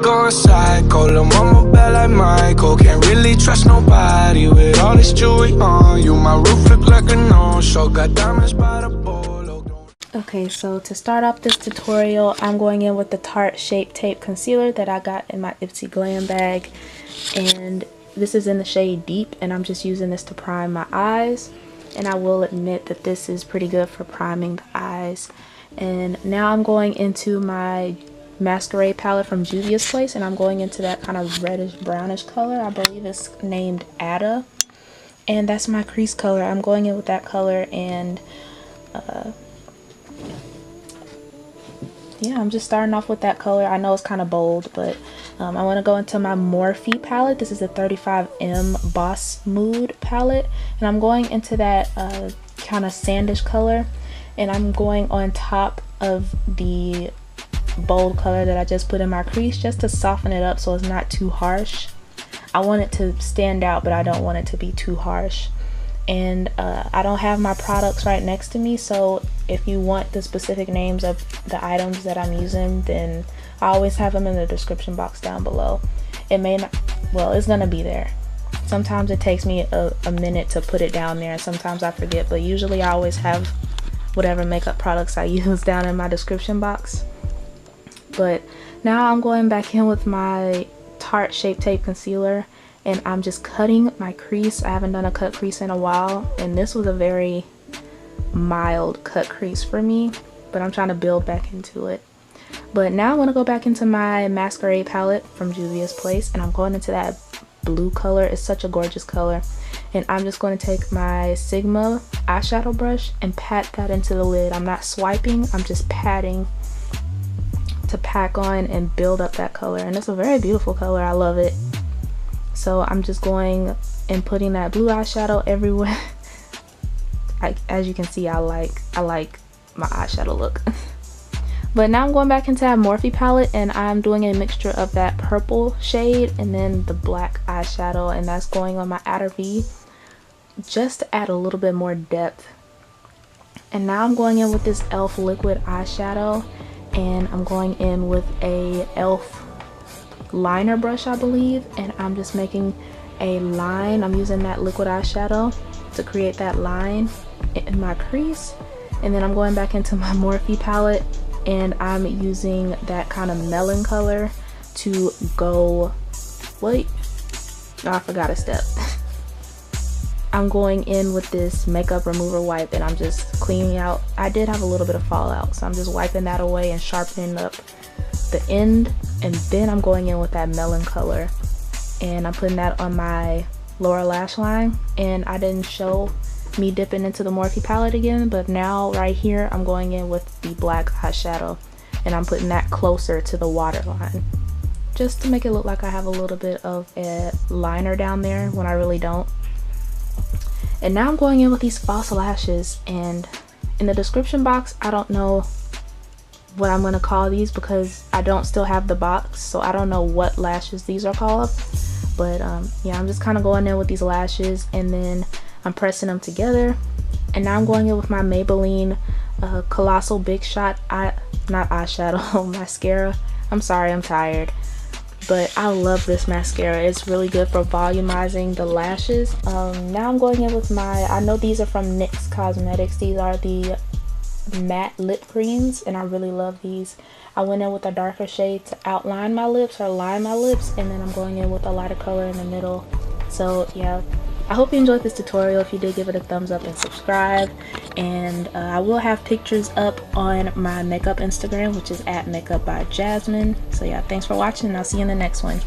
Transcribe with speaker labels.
Speaker 1: Going psycho, lil' mama bad like Michael. Can't really trust nobody with all this jewelry on you. My roof look like a no-show, got diamonds by the bolo.
Speaker 2: Okay, so to start off this tutorial, I'm going in with the Tarte Shape Tape Concealer that I got in my Ipsy Glam bag. And this is in the shade Deep, and I'm just using this to prime my eyes. And I will admit that this is pretty good for priming the eyes. And now I'm going into my Masquerade palette from Juvia's Place, and I'm going into that kind of reddish brownish color. I believe it's named Ada, and that's my crease color. I'm going in with that color, and yeah, I'm just starting off with that color. I know it's kind of bold, but I want to go into my Morphe palette. This is a 35M Boss Mood palette, and I'm going into that kind of sandish color, and I'm going on top of the bold color that I just put in my crease just to soften it up so it's not too harsh. I want it to stand out, but I don't want it to be too harsh. And I don't have my products right next to me, so if you want the specific names of the items that I'm using, then I always have them in the description box down below. It may not, well, it's gonna be there. Sometimes it takes me a minute to put it down there, and sometimes I forget, but usually I always have whatever makeup products I use down in my description box. But now I'm going back in with my Tarte Shape Tape Concealer, and I'm just cutting my crease. I haven't done a cut crease in a while, and this was a very mild cut crease for me, but I'm trying to build back into it. But now I'm going to go back into my Masquerade palette from Juvia's Place, and I'm going into that blue color. It's such a gorgeous color. And I'm just going to take my Sigma eyeshadow brush and pat that into the lid. I'm not swiping, I'm just patting to pack on and build up that color, and it's a very beautiful color. I love it. So I'm just going and putting that blue eyeshadow everywhere. As you can see, I like my eyeshadow look. But now I'm going back into that Morphe palette, and I'm doing a mixture of that purple shade and then the black eyeshadow, and that's going on my outer V just to add a little bit more depth. And now I'm going in with this e.l.f. liquid eyeshadow, and I'm going in with a e.l.f. liner brush, I believe, and I'm just making a line. I'm using that liquid eyeshadow to create that line in my crease, and then I'm going back into my Morphe palette, and I'm using that kind of melon color to go, wait, no, I forgot a step. I'm going in with this makeup remover wipe, and I'm just cleaning out. I did have a little bit of fallout, so I'm just wiping that away and sharpening up the end, and then I'm going in with that melon color, and I'm putting that on my lower lash line. And I didn't show me dipping into the Morphe palette again, but now right here I'm going in with the black eyeshadow, and I'm putting that closer to the waterline just to make it look like I have a little bit of a liner down there when I really don't. And now I'm going in with these false lashes, and in the description box I don't know what I'm going to call these because I don't still have the box, so I don't know what lashes these are called. But yeah, I'm just kind of going in with these lashes, and then I'm pressing them together. And now I'm going in with my Maybelline Colossal Big Shot not eyeshadow mascara. I'm sorry, I'm tired, but I love this mascara. It's really good for volumizing the lashes. Now I'm going in with my, I know these are from NYX Cosmetics. These are the matte lip creams, and I really love these. I went in with a darker shade to outline my lips or line my lips, and then I'm going in with a lighter color in the middle. So yeah, I hope you enjoyed this tutorial. If you did, give it a thumbs up and subscribe. And I will have pictures up on my makeup Instagram, which is @MakeupByJazzmine. So yeah, thanks for watching, and I'll see you in the next one.